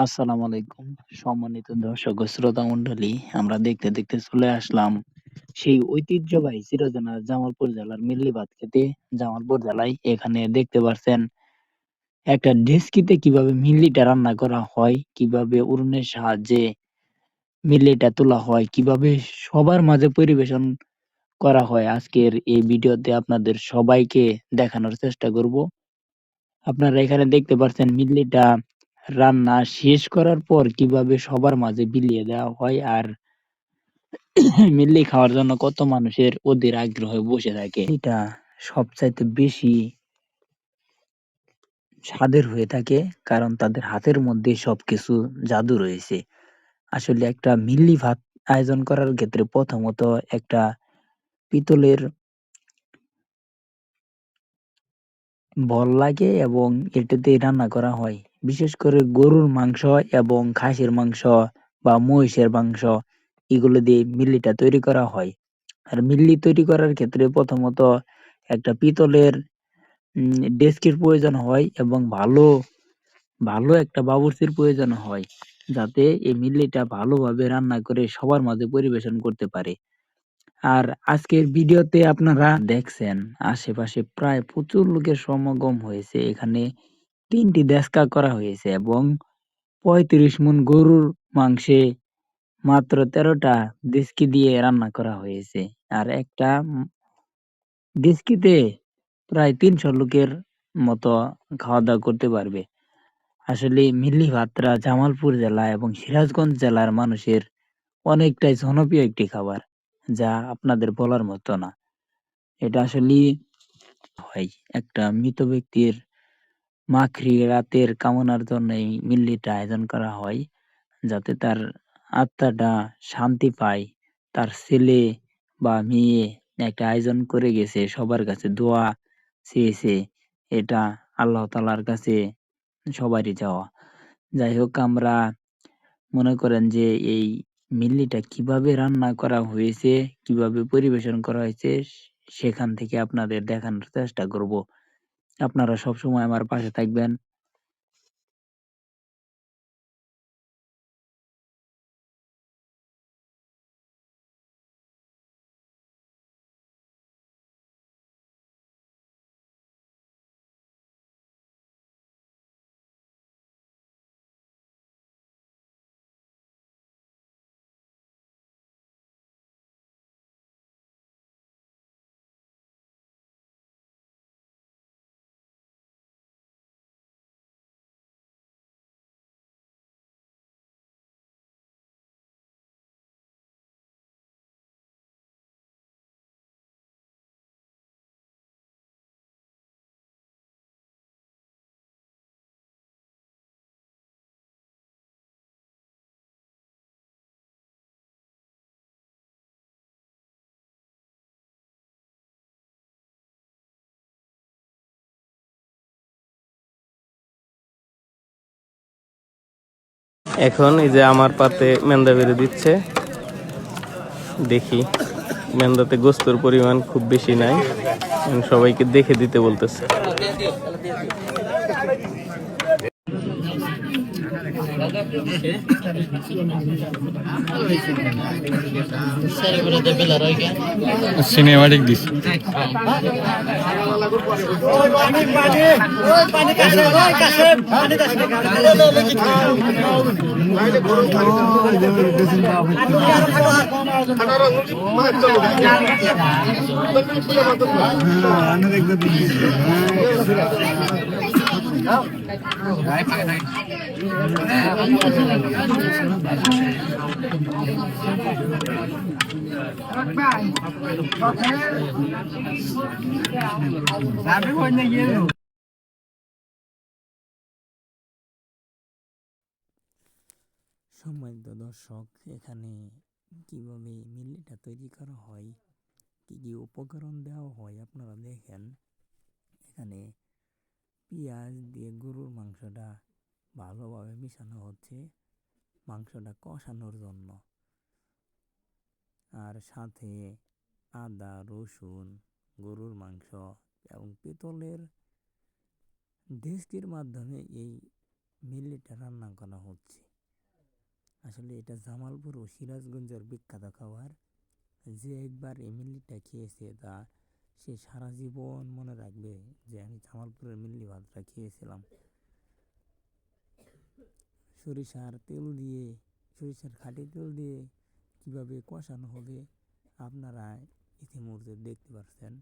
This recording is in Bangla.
আসসালামু আলাইকুম। সম্মানিত দর্শক ও শ্রোতা মণ্ডলী, আমরা দেখতে দেখতে চলে আসলাম সেই ঐতিহ্যবাহী চিরচেনা জামালপুর জেলার মিল্লি ভাত খেতে। জামালপুর জেলায় এখানে দেখতে পারছেন একটা ডেস্কিতে কিভাবে মিল্লিটা রান্না করা হয়, কিভাবে উনুনের সাহায্যে মিল্লিটা তোলা হয়, কিভাবে সবার মাঝে পরিবেশন করা হয়। আজকের এই ভিডিওতে আপনাদের সবাইকে দেখানোর চেষ্টা করব। আপনারা এখানে দেখতে পাচ্ছেন মিডলিটা রান্না শেষ করার পর কিভাবে সবার মাঝে বিলিয়ে দেওয়া হয় আর মিডলি খাওয়ার জন্য কত মানুষের অধীর আগ্রহে বসে থাকে। এটা সবচাইতে বেশি স্বাদের হয়ে থাকে কারণ তাদের হাতের মধ্যে সবকিছু জাদু রয়েছে। আসলে একটা মিল্লি ভাত আয়োজন করার ক্ষেত্রে প্রথমত একটা পিতলের বল লাগে এবং এটাতেই রান্না করা হয়। বিশেষ করে গরুর মাংস এবং খাসির মাংস বা মহিষের মাংস এগুলো দিয়ে মিল্লিটা তৈরি করা হয়। আর মিল্লি তৈরি করার ক্ষেত্রে প্রথমত একটা পিতলের ডেস্কির প্রয়োজন হয় এবং ভালো একটা বাবুর্চির প্রয়োজন হয়। যাতে এই মিল্লিটা ভালোভাবে রান্না করে সবার মাঝে পরিবেশন করতে পারে। আর আজকের ভিডিওতে আপনারা দেখছেন আশেপাশে প্রায় প্রচুর লোকের সমাগম হয়েছে। এখানে ৩টি দেশকা করা হয়েছে এবং ৩৫ মণ গরুর মাংসে মাত্র ১৩টা ডেচকি দিয়ে রান্না করা হয়েছে। আর একটা ডেচকিতে প্রায় ৩০০ লোকের মতো খাওয়া-দাওয়া করতে পারবে। আসলে মিল্লি ভাতটা জামালপুর জেলা এবং সিরাজগঞ্জ জেলার মানুষের অনেকটাই জনপ্রিয় একটি খাবার, যা আপনাদের বলার মতো না। এটা আসলেই হয় একটা মৃত ব্যক্তির মাগফিরাতের কামনার জন্য এই মিল্লিটা আয়োজন করা হয়। যাতে তার আত্মাটা শান্তি পায়। তার ছেলে বা মেয়ে একটা আয়োজন করে গেছে, সবার কাছে দোয়া চেয়েছে। এটা আল্লাহ তাআলার কাছে সবারই চাওয়া। যাই হোক, আমরা মনে করেন যে এই মিল্লিটা কিভাবে রান্না করা হয়েছে, কিভাবে পরিবেশন করা হয়েছে সেখান থেকে আপনাদের দেখানোর চেষ্টা করব। আপনারা সবসময় আমার পাশে থাকবেন। এখন এই যে আমার পাতে মেন্দা বেড়ে দিচ্ছে, দেখি মেন্দাতে গোস্তর পরিমাণ খুব বেশি নাই, সবাইকে দেখে দিতে বলতেছে। সিনেমাটিক দিস সম্মানিত দর্শক, এখানে কিভাবে মিল্লিটা তৈরি করা হয়, কি কি উপকরণ দেওয়া হয় আপনারা দেখেন। এখানে পেঁয়াজ দিয়ে গরুর মাংসটা ভালোভাবে মিশানো হচ্ছে মাংসটা কষানোর জন্য। আর সাথে আদা, রসুন, গরুর মাংস এবং পিতলের ডেস্কির মাধ্যমে এই মিল্লিটা রান্না করা হচ্ছে। আসলে এটা জামালপুর ও সিরাজগঞ্জের বিখ্যাত খাবার। যে একবার এই মিল্লিটা খেয়েছে সে সারা জীবন মনে রাখবে যে আমি জামালপুরের মিল্লি ভাতটা খেয়েছিলাম। সরিষার খাঁটি তেল দিয়ে কিভাবে কষানো হবে আপনারা ইতিমধ্যে দেখতে পাচ্ছেন।